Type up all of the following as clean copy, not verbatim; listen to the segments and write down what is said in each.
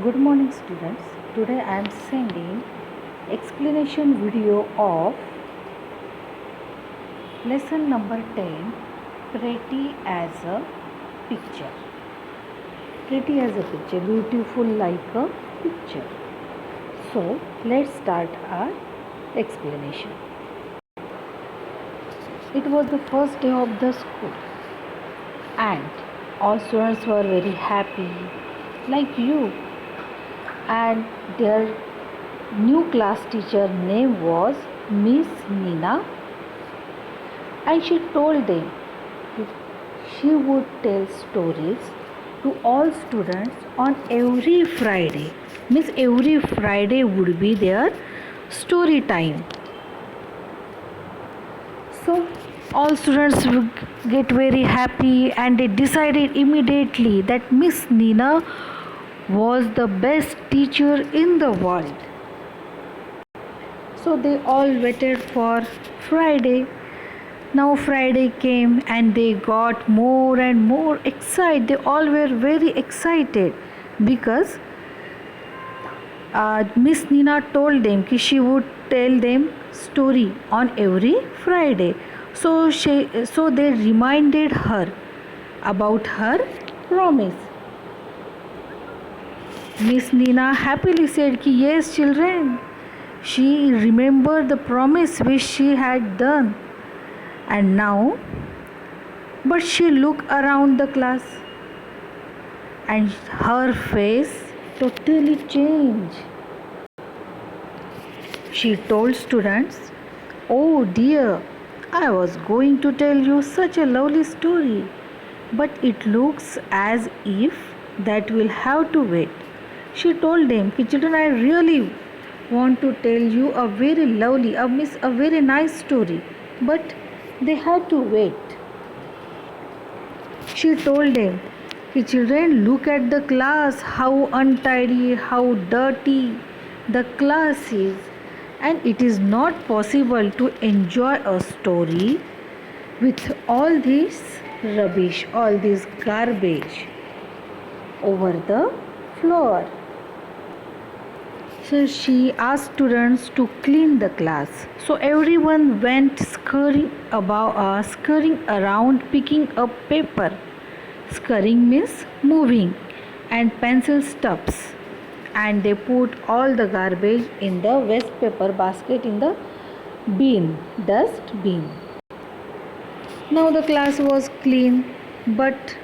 Good morning students. Today I am sending explanation video of lesson number 10, Pretty as a Picture. Pretty as a picture, beautiful like a picture. So let's start our explanation. It was the first day of the school and all students were very happy like you, and their new class teacher name was Miss Nina, and she told them she would tell stories to all students on every Friday. Means every Friday would be their story time. So all students would get very happy, and they decided immediately that Miss Nina was the best teacher in the world. So they all waited for Friday. Now Friday came and they got more and more excited. They all were very excited because Miss Nina told them that she would tell them story on every Friday. So they reminded her about her promise. Miss Nina happily said कि yes children, she remembered the promise which she had done, and now, but she looked around the class and her face totally changed. She told students, "Oh dear, I was going to tell you such a lovely story, but it looks as if that will have to wait." She told them, "Children, I really want to tell you a very lovely, a very nice story, but they had to wait." She told them, "Children, look at the class, how untidy, how dirty the class is, and it is not possible to enjoy a story with all this rubbish, all this garbage over the floor." So she asked students to clean the class. So everyone went scurrying around picking up paper. Scurrying means moving, and pencil stubs. And they put all the garbage in the waste paper basket in the dust bin. Now the class was clean, but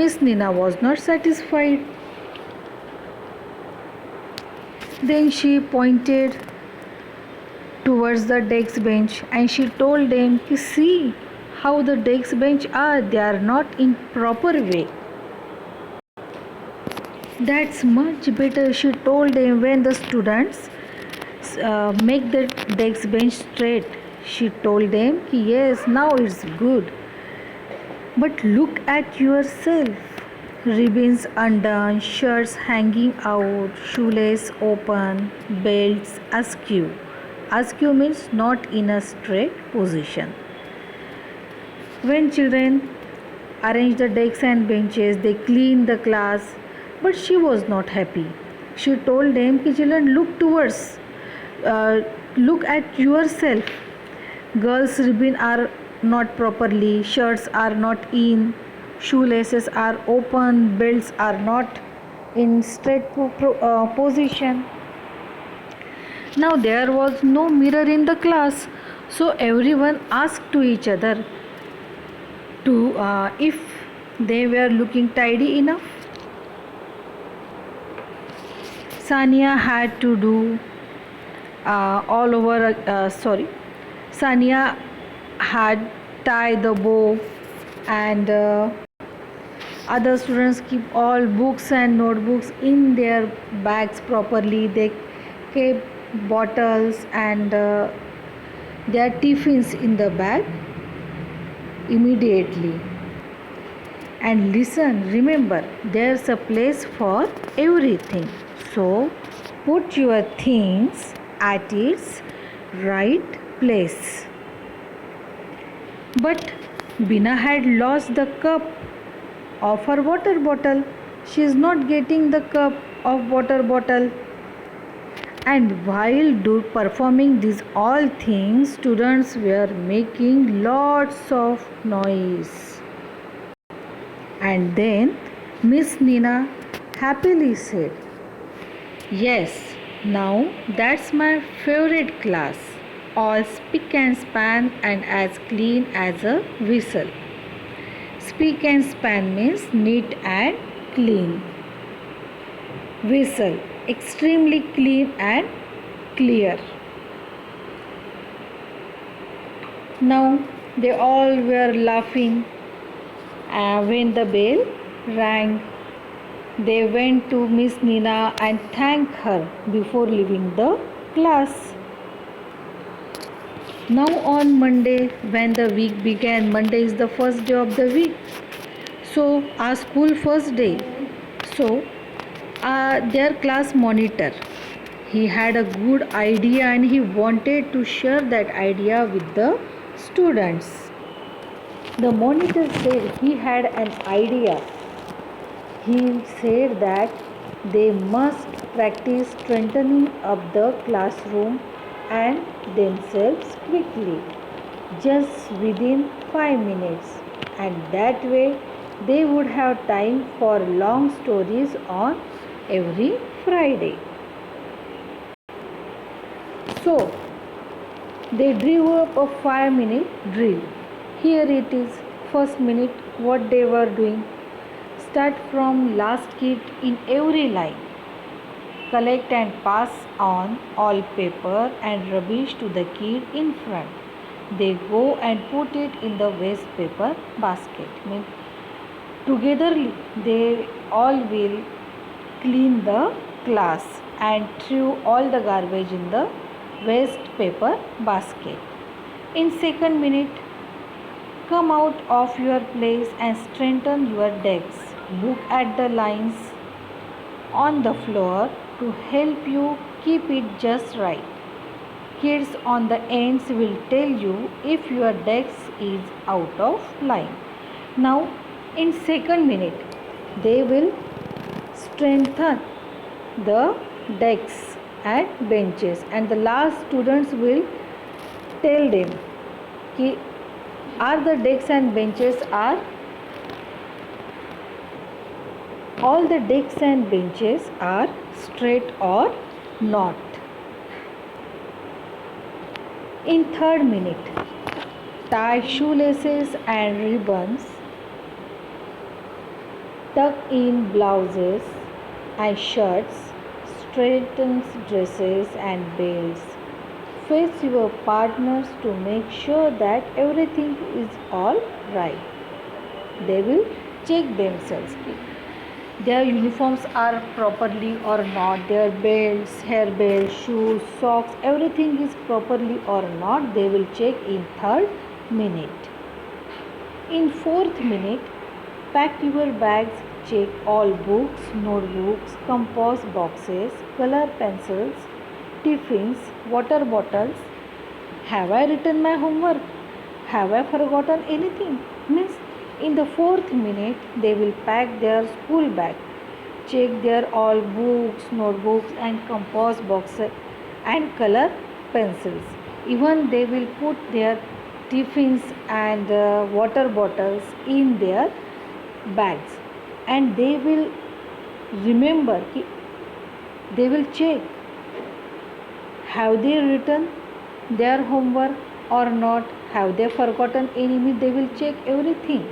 Miss Nina was not satisfied. Then she pointed towards the desk bench and she told them, "See how the desk bench are, they are not in proper way." "That's much better," she told them. "When the students make the desk bench straight," she told them, "Yes, now it's good. But look at yourself. Ribbons undone, shirts hanging out, shoelace open, belts askew." Askew means not in a straight position. When children arranged the desks and benches, they cleaned the class, but she was not happy. She told them, "Children, look at yourself. Girls' ribbons are not properly, shirts are not in, shoelaces are open, belts are not in straight position." Now there was no mirror in the class, so everyone asked to each other to if they were looking tidy enough. Sania had to do Sania had tied the bow, and other students keep all books and notebooks in their bags properly. They kept bottles and their tiffins in the bag immediately. And listen, remember, there's a place for everything. So put your things at its right place. But Bina had lost the cup of her water bottle. She is not getting the cup. of water bottle. And while performing these all things, students were making lots of noise. And then Miss Nina happily said, "Yes, now that's my favorite class. All spick and span and as clean as a whistle." Spick and span means neat and clean. Whistle, extremely clean and clear. Now they all were laughing when the bell rang. They went to Miss Nina and thanked her before leaving the class. Now on Monday, when the week began, Monday is the first day of the week. So our school first day. So their class monitor, he had a good idea and he wanted to share that idea with the students. The monitor said he had an idea. He said that they must practice strengthening up the classroom and themselves quickly, just within 5 minutes, and that way they would have time for long stories on every Friday. So they drew up a 5-minute drill. Here it is. First minute, what they were doing. Start from last kid in every line. Collect and pass on all paper and rubbish to the kid in front. They go and put it in the waste paper basket. Together they all will clean the class and throw all the garbage in the waste paper basket. In second minute, come out of your place and straighten your decks. Look at the lines on the floor to help you keep it just right. Kids on the ends will tell you if your desk is out of line. Now, in second minute, they will strengthen the desks and benches, and the last students will tell them are the desks and benches are all the desks and benches are straight or not. In third minute, tie shoelaces and ribbons, tuck in blouses and shirts, straighten dresses and belts. Face your partners to make sure that everything is all right. They will check themselves. Their uniforms are properly or not, their belts, hair belts, shoes, socks, everything is properly or not. They will check in third minute. In fourth minute, pack your bags, check all books, notebooks, compass boxes, color pencils, tiffins, water bottles. Have I written my homework? Have I forgotten anything? Means in the fourth minute, they will pack their school bag, check their all books, notebooks and compass boxes and color pencils. Even they will put their tiffins and water bottles in their bags, and they will remember, they will check have they written their homework or not, have they forgotten any. They will check everything.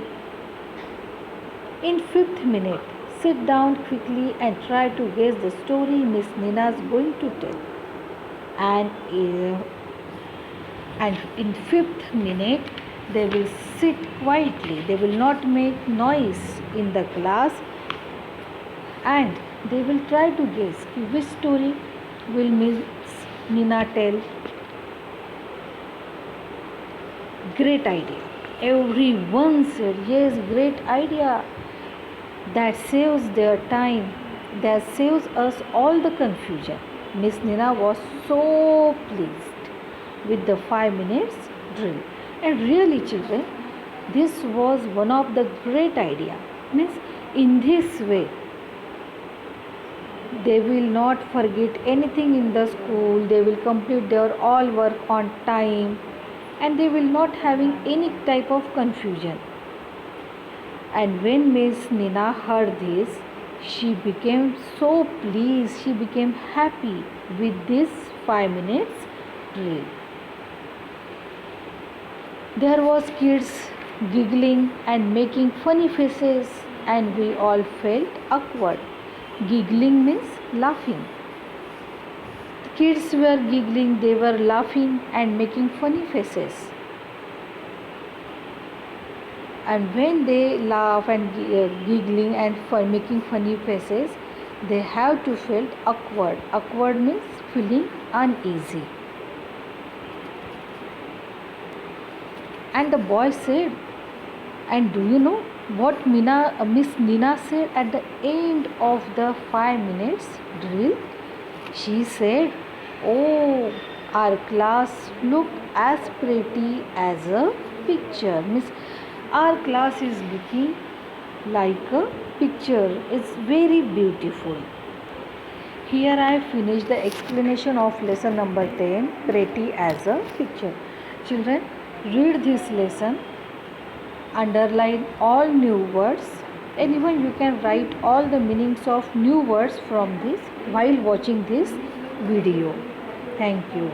In fifth minute, sit down quickly and try to guess the story Miss Nina is going to tell. And in fifth minute, they will sit quietly. They will not make noise in the class, and they will try to guess which story will Miss Nina tell. Great idea. Everyone said, yes, great idea. That saves their time. That saves us all the confusion. Miss Nina was so pleased with the 5 minutes drill. And really, children, this was one of the great idea. Means in this way, They will not forget anything in the school. They will complete their all work on time, and they will not having any type of confusion. And when Miss Nina heard this, she became so pleased, she became happy with this 5 minutes drill. There was kids giggling and making funny faces, and we all felt awkward. Giggling means laughing. The kids were giggling, they were laughing and making funny faces. And when they laugh and giggling and making funny faces, they have to feel awkward. Awkward means feeling uneasy. And the boy said, and do you know what Miss Nina said at the end of the 5 minutes drill? She said, "Oh, our class looked as pretty as a picture." Miss, our class is looking like a picture. It's very beautiful. Here I finished the explanation of lesson number 10, pretty as a picture. Children, read this lesson, underline all new words, and even you can write all the meanings of new words from this while watching this video. Thank you.